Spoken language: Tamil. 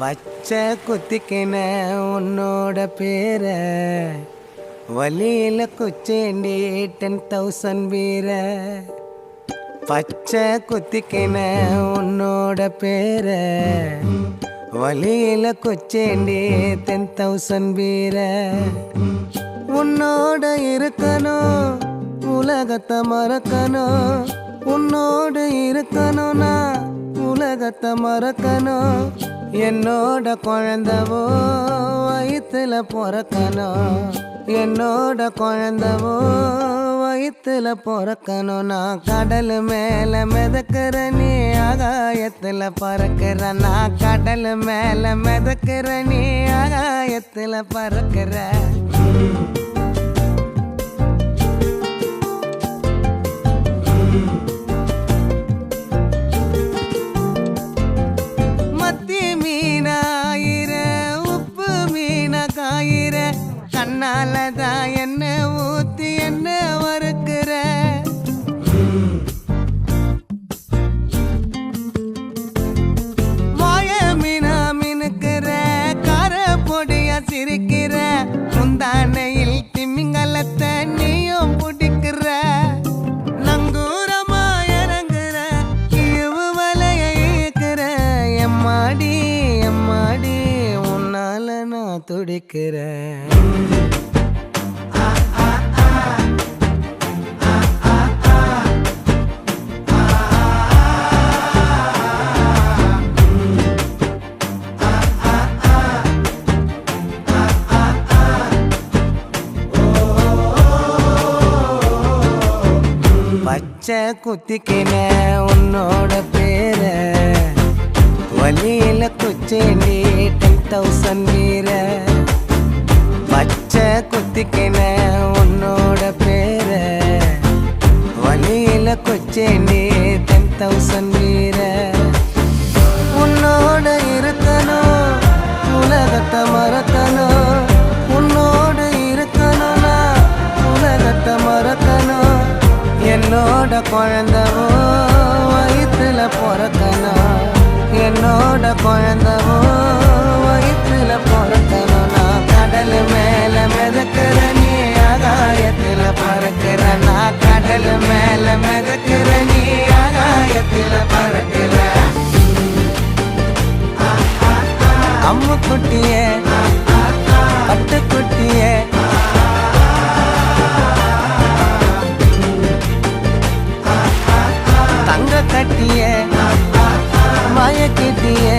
பச்சை குத்திக்கின உன்னோட பேர வலியில குச்சேண்டி 10,000 வீர. பச்சை குத்திக்கின உன்னோட பேர வலியில குச்சேண்டி 10,000 வீர. உன்னோட இருக்கணும் உலகத்தை மறக்கணும், உன்னோடு இருக்கணும்னா உலகத்தை மறக்கணும். என்னோட குழந்தவோ வயிற்றுல பிறக்கணும், என்னோட குழந்தவோ வயிற்றுல பிறக்கணும். நான் கடல் மேல மிதக்கிற நீ ஆகாயத்துல பறக்கிற, நான் கடல் மேல மிதக்கிற நீ ஆகாயத்துல பறக்கிற. கண்ணாலதான் என்ன ஊத்தி என்ன வறுக்கிற, வாய மீனா மினுக்கிற, கார பொடியா சிரிக்கிற, முந்தானையில் திமிங்கலத்தை நீயும் பிடிக்கிற. நங்கூரமா இறங்குற இவு வலைய இழுக்கிற, எம்மாடி எம்மாடி உன்னால நான் துடிக்கிறேன். பச்சை குத்திக்கின உன்னோட பேர வலியில குச்சேண்டி 10,000 வீர. பச்சை குத்திக்கின உன்னோட பேர வலியில குச்சேண்டி 10,000 வீர. உன்னோட இருக்கணும் உலகத்தை மறக்கணும், உன்னோடு இருக்கணும்னா உலகத்தை மறக்கணும். என்னோட குழந்தவோ வயிற்றுல பிறக்கணும், என்னோட குழந்தவோ வயிற்றுல பிறக்கணும். நான் கடல் மேல மிதக்கிற நீ ஆகாயத்துல பறக்கிற, நான் கடல் மேல மிதக்கிற நீ ஆகாயத்துல பறக்கிற. அம்மு குட்டியே பட்டுக்குட்டியே தங்க கட்டியே மயக்கிட்டியே.